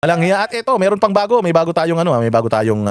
Walang hiya. At ito, meron pang bago. May bago tayong may bago tayong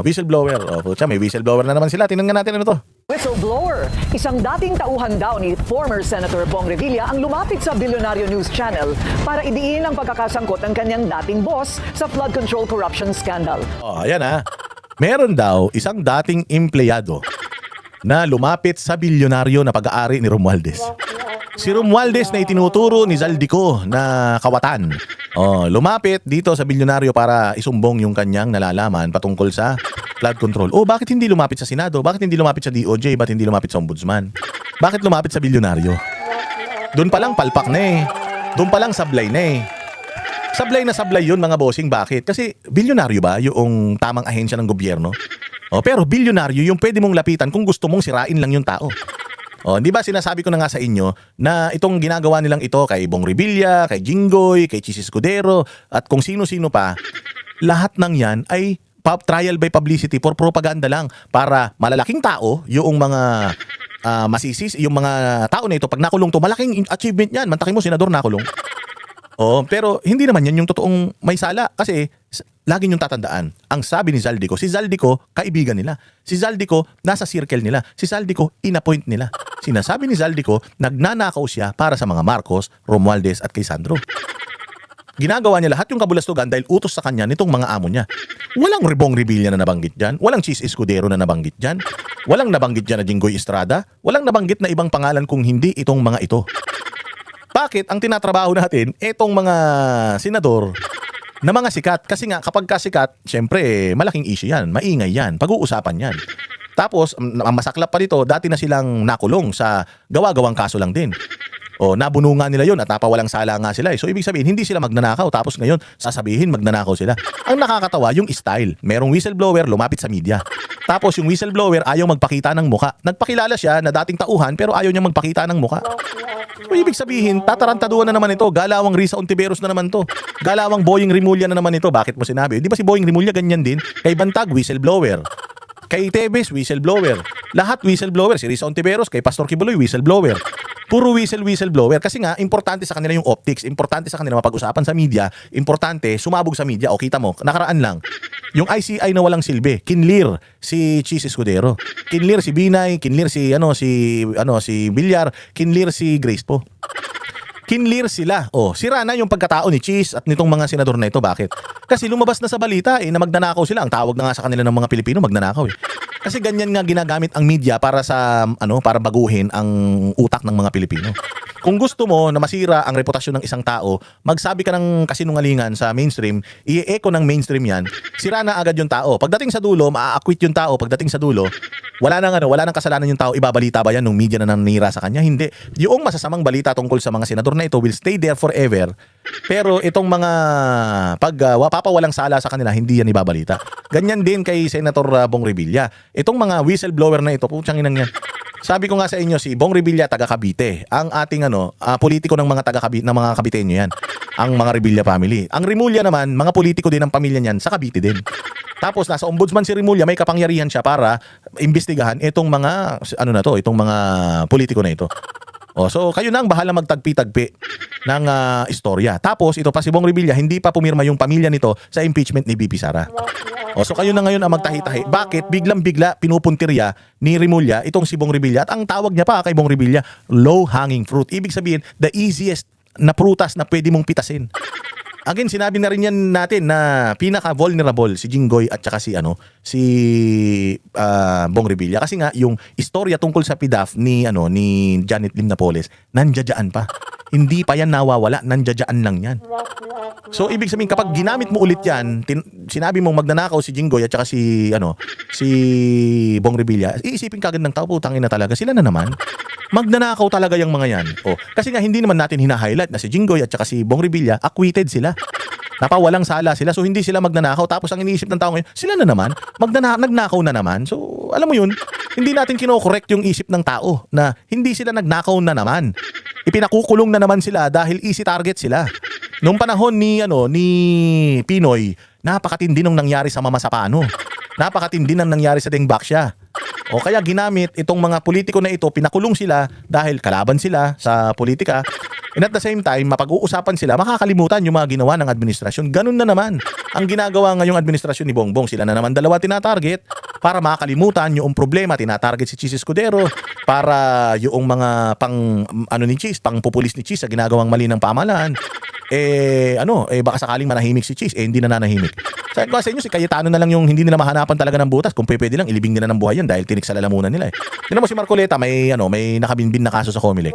whistleblower. O, putya, may whistleblower na naman sila. Tingnan nga natin ano to. Whistleblower, isang dating tauhan daw ni former Senator Bong Revilla ang lumapit sa Bilyonaryo News Channel para idiin ang pagkakasangkot ng kanyang dating boss sa flood control corruption scandal. Oh, ayan Meron daw isang dating empleyado na lumapit sa bilyonaryo na pag-aari ni Romualdez. Si Romualdez na itinuturo ni Zaldico na kawatan. Oh, lumapit dito sa bilyonaryo para isumbong yung kanyang nalalaman patungkol sa flood control. Oh, bakit hindi lumapit sa Senado? Bakit hindi lumapit sa DOJ? Bakit hindi lumapit sa Ombudsman? Bakit lumapit sa bilyonaryo? Doon pa lang palpak na eh. Doon pa lang sablay na eh. Sablay na sablay yun mga bossing. Bakit? Kasi bilyonaryo ba yung tamang ahensya ng gobyerno? Oh, pero bilyonaryo yung pwede mong lapitan kung gusto mong sirain lang yung tao. Oh, di ba sinasabi ko na nga sa inyo na itong ginagawa nilang ito kay Bong Revilla, kay Jinggoy, kay Chis Escudero at kung sino-sino pa, lahat ng yan ay trial by publicity for propaganda lang para malalaking tao, yung mga masisis, yung mga tao na ito, pag nakulong to, malaking achievement yan. Mantakin mo, senador nakulong. Oh, pero hindi naman yan yung totoong may sala kasi lagi niyong tatandaan. Ang sabi ni Zaldico, si Zaldico kaibigan nila. Si Zaldico nasa circle nila. Si Zaldico inappoint nila. Sinasabi ni Zaldico nagnanakaw siya para sa mga Marcos, Romualdez at kay Sandro. Ginagawa niya lahat yung kabulastugan dahil utos sa kanya nitong mga amo niya. Walang Bong Revilla na nabanggit dyan. Walang Chis Escudero na nabanggit dyan. Walang nabanggit dyan na Jinggoy Estrada. Walang nabanggit na ibang pangalan kung hindi itong mga ito. Bakit? Ang tinatrabaho natin, etong mga senador na mga sikat. Kasi nga, kapag kasikat, syempre, malaking issue yan. Maingay yan. Pag-uusapan yan. Tapos, ang masaklap pa dito, dati na silang nakulong sa gawa-gawang kaso lang din. O, nabunungan nila yon at napawalang sala nga sila. So, ibig sabihin, hindi sila magnanakaw. Tapos ngayon, sasabihin magnanakaw sila. Ang nakakatawa, yung style. Merong whistleblower, lumapit sa media. Tapos, yung whistleblower, ayaw magpakita ng muka. Nagpakilala siya na dating tauhan, pero ayaw niya magpakita ng muka. So, ibig sabihin, tatarantaduan na naman ito. Galawang Risa Ontiveros na naman to. Galawang Boying Rimulya na naman ito. Bakit mo sinabi? Di ba si Boying Rimulya ganyan din? Kay Bantag, whistleblower. Kay Tebes, whistleblower. Lahat whistleblower. Si Risa Ontiveros, kay Pastor Kibuloy, whistleblower. Puro whistleblower. Kasi nga, importante sa kanila yung optics. Importante sa kanila mapag-usapan sa media. Importante, sumabog sa media. O kita mo, nakaraan lang. Yung ICI na walang silbi. Kinlir si Chis Escudero. Kinlir si Binay. Kinlir si Villar. Kinlir si Grace po. Kinlir sila. Oh, sira na yung pagkatao ni Chis at nitong mga senador na ito. Bakit? Kasi lumabas na sa balita na magnanakaw sila. Ang tawag na nga sa kanila ng mga Pilipino, magnanakaw Kasi ganyan nga ginagamit ang media para sa para baguhin ang utak ng mga Pilipino. Kung gusto mo na masira ang reputasyon ng isang tao, magsabi ka ng kasinungalingan sa mainstream, i-echo ng mainstream yan, sira na agad yung tao. Pagdating sa dulo, maa-acquit yung tao. Pagdating sa dulo, wala nang kasalanan yung tao. Ibabalita ba yan nung media na nanira sa kanya? Hindi. Yung masasamang balita tungkol sa mga senador na ito will stay there forever. Pero itong mga papawalang sala sa kanila, hindi yan ibabalita. Ganyan din kay Senator Bong Revilla. Itong mga whistleblower na ito, putyang inang yan. Sabi ko nga sa inyo, si Bong Revilla taga Cavite. Ang ating politiko ng mga taga Cavite, ng mga Caviteño yan. Ang mga Revilla family. Ang Rimulya naman, mga politiko din ng pamilya niyan sa Cavite din. Tapos nasa ombudsman si Rimulya, may kapangyarihan siya para imbestigahan itong mga itong mga politiko na ito. So kayo na ang bahala magtagpi-tagpi ng istorya. Tapos ito pa si Bong Revilla, hindi pa pumirma yung pamilya nito sa impeachment ni BP Sara. So kayo na ngayon ang magtahi-tahi. Bakit biglang-bigla pinupuntirya ni Rimulya itong si Bong Revilla? At ang tawag niya pa kay Bong Revilla, low-hanging fruit. Ibig sabihin, the easiest na prutas na pwede mong pitasin. Again, sinabi na rin yan natin na pinaka-vulnerable si Jinggoy at saka si Bong Revilla. Kasi nga, yung istorya tungkol sa PDAF ni Janet Lim Napoles, nandiyadyaan pa. Hindi pa yan nawawala, nandiyadyaan lang yan. So, ibig sabihin, kapag ginamit mo ulit yan, sinabi mong magnanakaw si Jinggoy at saka si Bong Revilla, iisipin kagad ng tao, putangin na talaga, sila na naman. Magnanakaw talaga yung mga yan. Kasi nga hindi naman natin hina-highlight na si Jinggoy at saka si Bong Revilla, acquitted sila. Napawalang sala sila, so hindi sila magnanakaw. Tapos ang iniisip ng tao ngayon, sila na naman, nagnakaw na naman. So, alam mo yun, hindi natin kinokorek yung isip ng tao na hindi sila nagnakaw na naman. Ipinakukulong na naman sila dahil easy target sila. Noong panahon ni Pinoy, napakatindi nung nangyari sa Mama Sapano. Napakatindi nang nangyari sa Deng Baksya. O kaya ginamit itong mga politiko na ito, pinakulong sila dahil kalaban sila sa politika. And at the same time, mapag-uusapan sila, makakalimutan yung mga ginawa ng administrasyon. Ganun na naman ang ginagawa ngayong administrasyon ni Bongbong. Sila na naman dalawa tinatarget para makakalimutan yung problema. Tinatarget si Chis Escudero para yung mga ni Chis, pang populis ni Chis sa ginagawang mali ng pamahalaan. Baka sakaling manahimik si Chis, hindi na nanahimik. Sabi ko sa inyo, si Cayetano na lang yung hindi nila mahanapan talaga ng butas. Kung pwede lang, ilibing nila ng buhay yan dahil tinik sa lalamunan nila eh. Tingnan mo si Marcoleta, may nakabinbin na kaso sa Comelec.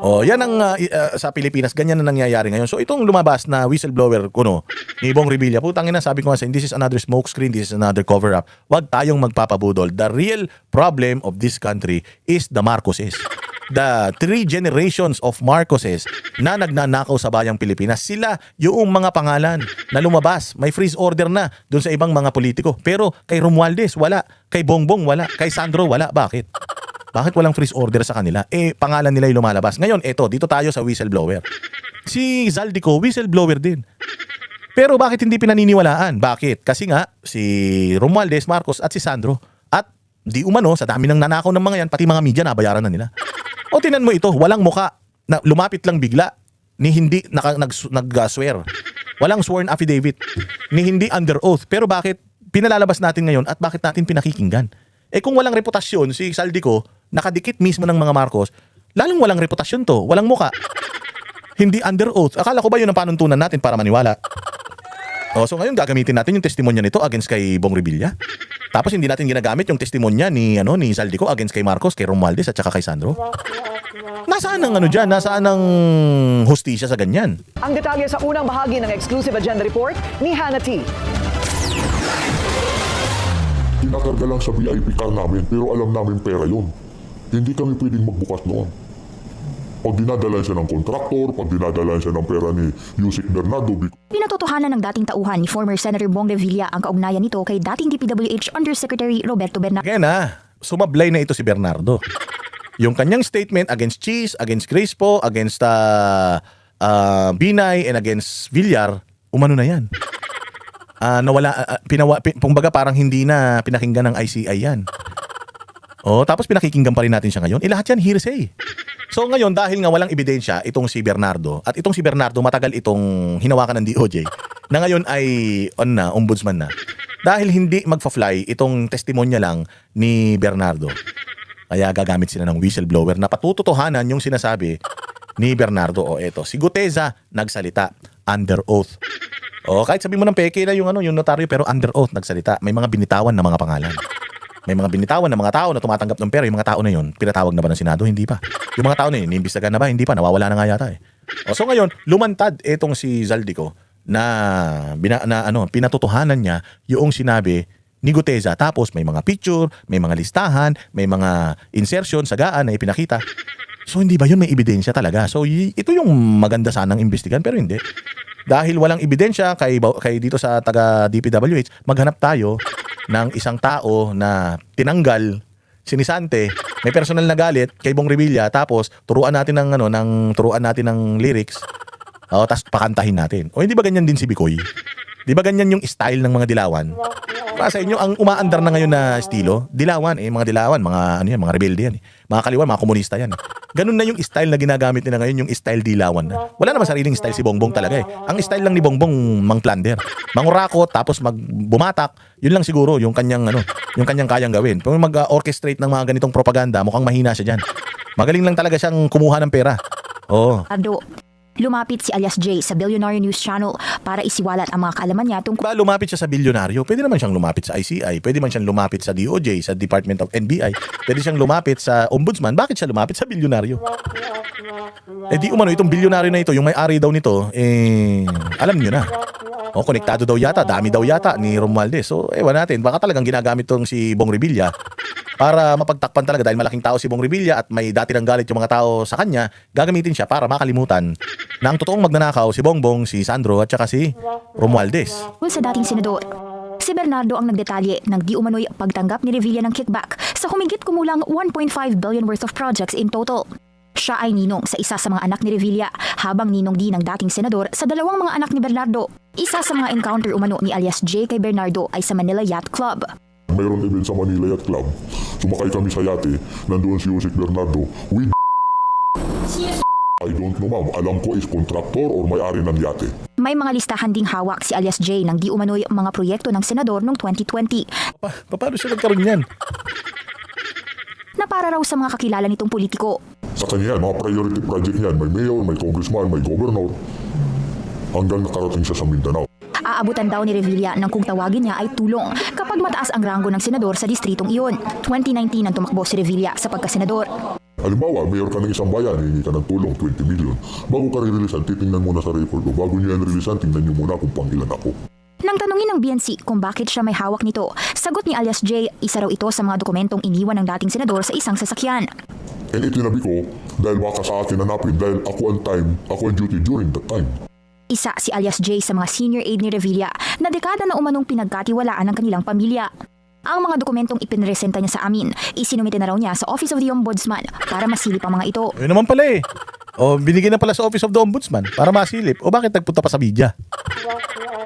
Yan ang sa Pilipinas, ganyan na nangyayari ngayon. So itong lumabas na whistleblower ni Bong Revilla, putang ina, sabi ko nga sa inyo, this is another smoke screen, this is another cover up. Huwag tayong magpapabudol. The real problem of this country is the Marcoses. The 3 generations of Marcoses na nagnanakaw sa bayang Pilipinas. Sila yung mga pangalan na lumabas. May freeze order na doon sa ibang mga politiko. Pero kay Romualdez, wala. Kay Bongbong, wala. Kay Sandro, wala. Bakit? Bakit walang freeze order sa kanila? Pangalan nila yung lumalabas. Ngayon, dito tayo sa whistleblower. Si Zaldico, whistleblower din. Pero bakit hindi pinaniniwalaan? Bakit? Kasi nga, si Romualdez, Marcos at si Sandro. At di umano, sa dami ng nanakaw ng mga yan, pati mga media nabayaran na nila. O tinan mo ito, walang muka. Na lumapit lang bigla. Ni hindi nag-swear. Walang sworn affidavit. Ni hindi under oath. Pero bakit pinalalabas natin ngayon at bakit natin pinakikinggan? Kung walang reputasyon, si Zaldico, nakadikit mismo ng mga Marcos, lalong walang reputasyon to, walang muka. Hindi under oath. Akala ko ba yun ang panuntunan natin para maniwala? So ngayon gagamitin natin yung testimonya nito against kay Bong Revilla. Tapos hindi natin ginagamit yung testimonya ni Zaldico against kay Marcos, kay Romualdez at saka kay Sandro. Nasaan ang diyan? Nasaan ang hustisya sa ganyan? Ang detalye sa unang bahagi ng exclusive agenda report ni Hannah T. Tinakarga lang sa VIP car namin pero alam namin pera yun. Hindi kami pwedeng magbukas noon. Pag dinadala siya ng kontraktor, pag dinadala siya ng pera ni Yusek Bernardo. Pinatotohanan ng dating tauhan ni former Senator Bong Revilla ang kaugnayan nito kay dating DPWH Undersecretary Roberto Bernardo. Again sumablay na ito si Bernardo. Yung kanyang statement against Chis, against Crispo, against Binay, and against Villar, umano na yan. Kumbaga parang hindi na pinakinggan ng ICI yan. Tapos pinakikinggan pa rin natin siya ngayon. Lahat yan hearsay. So ngayon, dahil nga walang ebidensya itong si Bernardo, at itong si Bernardo matagal itong hinawakan ng DOJ, na ngayon ay ombudsman na. Dahil hindi magfa-fly itong testimonya lang ni Bernardo. Kaya gagamit sila ng whistleblower na patututuhanan yung sinasabi ni Bernardo. Si Guteza nagsalita under oath. Kahit sabi mo ng peke na yung notaryo, pero under oath nagsalita. May mga binitawan na mga pangalan. May mga binitawan na mga tao na tumatanggap ng pera. Yung mga tao na yun, pinatawag na ba ng Senado? Hindi pa. Yung mga tao na yun, inimbistagan na ba? Hindi pa. Nawawala na nga yata So ngayon, lumantad itong si Zaldico na pinatutuhanan niya yung sinabi ni Guteza. Tapos may mga picture, may mga listahan, may mga insertion, sagaan na ipinakita. So hindi ba yun may ebidensya talaga? So ito yung maganda sanang imbestigan pero hindi. Dahil walang ebidensya kay dito sa taga DPWH, maghanap tayo ng isang tao na tinanggal, sinisante, may personal na galit kay Bong Revilla, tapos turuan natin ng lyrics, tapos pakantahin natin. Hindi ba ganyan din si Bicoy? Di ba ganyan yung style ng mga dilawan? Para sa inyo, ang umaandar na ngayon na estilo, dilawan, mga dilawan, mga rebelde yan. Mga kaliwan, mga komunista yan. Ganun na yung style na ginagamit nila ngayon, yung style dilawan na. Wala naman sariling style si Bongbong talaga Ang style lang ni Bongbong, mang-plunder. Mangurakot, tapos bumatak, yun lang siguro yung kanyang kayang gawin. Kung mag-orchestrate ng mga ganitong propaganda, mukhang mahina siya dyan. Magaling lang talaga siyang kumuha ng pera. Lumapit si alias J sa Billionaire News Channel para isiwalat ang mga kaalaman niya tungkol lumapit siya sa bilyonaryo? Pwede naman siyang lumapit sa ICI, pwede man siyang lumapit sa DOJ, sa Department of NBI, pwede siyang lumapit sa Ombudsman. Bakit siya lumapit sa bilyonaryo? Di umano itong bilyonaryo na ito, yung may-ari daw nito, alam niyo na. Konektado daw yata, dami daw yata ni Romualdez. So, ewan natin, baka talagang ginagamit tong si Bong Revilla para mapagtakpan talaga dahil malaking tao si Bong Revilla at may dati ng galit yung mga tao sa kanya, gagamitin siya para makalimutan na ang totoong magnanakaw si Bongbong, si Sandro at saka si Romualdez. sa dating senador. Si Bernardo ang nagdetalye ng di umano'y pagtanggap ni Revilla ng kickback sa humigit kumulang 1.5 billion worth of projects in total. Siya ay ninong sa isa sa mga anak ni Revilla, habang ninong din ng dating senador sa dalawang mga anak ni Bernardo. Isa sa mga encounter umano ni alias J kay Bernardo ay sa Manila Yacht Club. mayroon event sa Manila Yacht Club, sumakay kami sa yate, nandoon si Yusek Bernardo with I don't know ma'am, alam ko is contractor or may-ari ng yate. May mga listahan ding hawak si alias J ng di umano'y mga proyekto ng senador noong 2020 Paano siya nagkaroon yan? na para raw sa mga kakilala nitong politiko. Sa kanya yan, mga priority project niyan, may mayor, may congressman, may governor, hanggang nakarating siya sa Mindanao. Aabutan daw ni Revilla ng kung tawagin niya ay tulong kapag mataas ang ranggo ng senador sa distritong iyon. 2019 nang tumakbo si Revilla sa pagkasenador. Halimbawa, mayor ka ng isang bayan, hihingi ka ng tulong, 20 million. Bago ka ririlisan, titingnan muna sa record ko. Bago niya rilisan, tingnan niyo muna kung pangilan ako. Nang tanungin ng BNC kung bakit siya may hawak nito, sagot ni alias J, isa raw ito sa mga dokumentong iniwan ng dating senador sa isang sasakyan. And itinabi ko, dahil baka sa akin hanapin, dahil ako ang duty during that time. Isa si alias J sa mga senior aide ni Revilla na dekada na umanong pinagkatiwalaan ng kanilang pamilya. Ang mga dokumentong ipinresenta niya sa amin, isinumite na raw niya sa Office of the Ombudsman para masilip ang mga ito. Yun naman pala eh. O binigyan na pala sa Office of the Ombudsman para masilip. O bakit nagpunta pa sa media?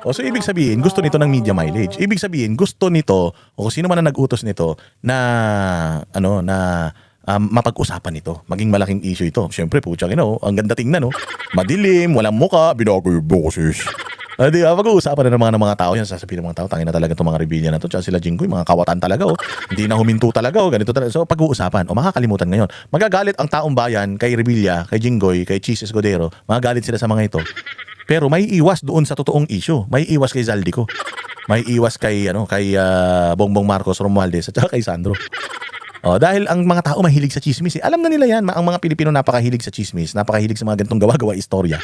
O so ibig sabihin, gusto nito ng media mileage. Ibig sabihin, gusto nito, o kung sino man ang nag-utos nito, na mapag-usapan ito. Maging malaking issue ito. Siyempre, putsang ang ganda tingnan, no? Madilim, walang muka, binago yung boses. Di ba, pag-uusapan na ng mga tao yan, sasabihin ng mga tao, tangin na talaga itong mga Revilla na to, tsaka sila Jinggoy, mga kawatan talaga, hindi na huminto talaga, ganito talaga. So, pag-uusapan, makakalimutan ngayon. Magagalit ang taong bayan kay Revilla, kay Jinggoy, kay Chis Escudero, magagalit sila sa mga ito. Pero may iwas doon sa totoong issue. May iwas kay Zaldico. May iwas kay Bongbong Marcos Romualdez at saka kay Sandro. Dahil ang mga tao mahilig sa chismis. Alam na nila yan, ang mga Pilipino napakahilig sa chismis, napakahilig sa mga ganitong gawa-gawa istorya.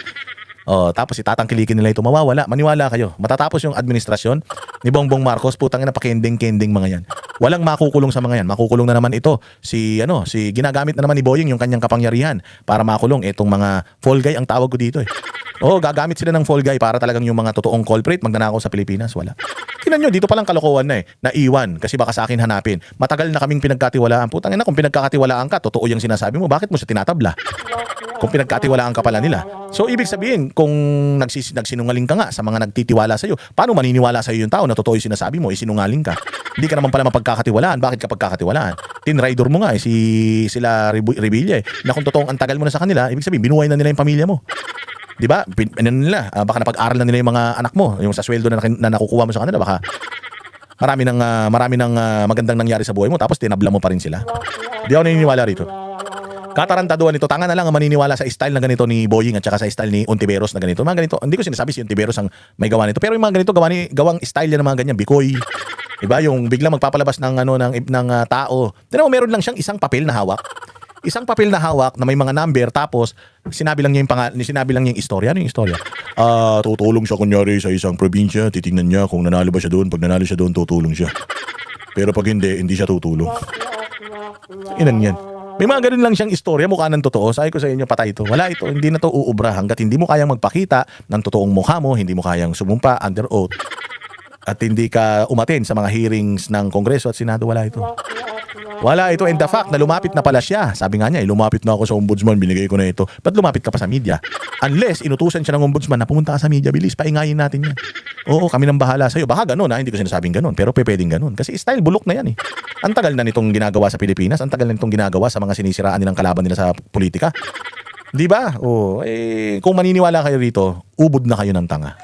Tapos itatangkilikin nila ito, mawawala. Maniwala kayo. Matatapos yung administrasyon ni Bongbong Marcos, putang ina, pakending-kending mga yan. Walang makukulong sa mga yan. Makukulong na naman ito si ginagamit na naman ni Boying yung kanyang kapangyarihan para makulong itong mga fall guy ang tawag ko dito eh. Gagamit sila ng fall guy para talagang yung mga totoong culprit magnanakaw sa Pilipinas. Wala. Tingnan nyo, dito palang kalokohan na eh. Naiwan kasi baka sa akin hanapin. Matagal na kaming pinagkatiwalaan. Putang ina, kung pinagkakatiwalaan ka, totoo yung sinasabi mo, bakit mo siya tinatabla? Kung pinagkatiwalaan ka pala nila. So, ibig sabihin, kung nagsinungaling ka nga sa mga nagtitiwala sa'yo, paano maniniwala sa'yo yung tao na totoo yung sinasabi mo, sinungaling ka? Hindi ka naman pala mapagkakatiwalaan. Bakit ka pagkakatiwalaan? Tinrider mo nga sila Revilla na kung totoong antagal mo na sa kanila, ibig sabihin, binuhay na nila yung pamilya mo. Di ba? Baka napag-aral na nila yung mga anak mo, yung sa sweldo na nakukuha mo sa kanila, baka marami ng magandang nangyari sa buhay mo, tapos tinabla mo pa rin sila. Di ako naniniwala rito. Katarantaduhan nito, tanga na lang ang maniniwala sa style na ganito ni Boying at saka sa style ni Ontiveros na ganito. Mga ganito, hindi ko sinasabi si Ontiveros ang may gawa nito, pero yung mga ganito gawang style yan ng mga ganyan, bikoy. Diba? Yung biglang magpapalabas ng tao. Tignan mo, meron lang siyang isang papel na hawak. Isang papel na hawak na may mga number, tapos sinabi lang niya yung istorya. Ano yung istorya? Tutulong siya kunyari sa isang probinsya, titingnan niya kung nanalo ba siya doon. Pag nanalo siya doon, tutulong siya. Pero pag hindi siya tutulong. Inan yan. May mga ganun lang siyang istorya, mukha ng totoo. Sabi ko sa inyo, patay ito. Wala ito, hindi na to uubra. Hanggat hindi mo kayang magpakita ng totoong mukha mo, hindi mo kayang sumumpa under oath, at hindi ka umaten sa mga hearings ng Kongreso at Senado, wala ito. Wala ito, and the fact na lumapit na pala siya. Sabi nga niya, lumapit na ako sa ombudsman, binigay ko na ito. Ba't lumapit ka pa sa media? Unless inutusan siya ng ombudsman na pumunta ka sa media, bilis, paingayin natin yan. Oo, kami nang bahala sa'yo. Baka ganun, hindi ko sinasabing ganun, pero pwedeng ganun. Kasi style, bulok na yan eh. Ang tagal na nitong ginagawa sa Pilipinas, ang tagal na nitong ginagawa sa mga sinisiraan nilang kalaban nila sa politika. Di ba? Kung maniniwala kayo rito, ubod na kayo ng tanga.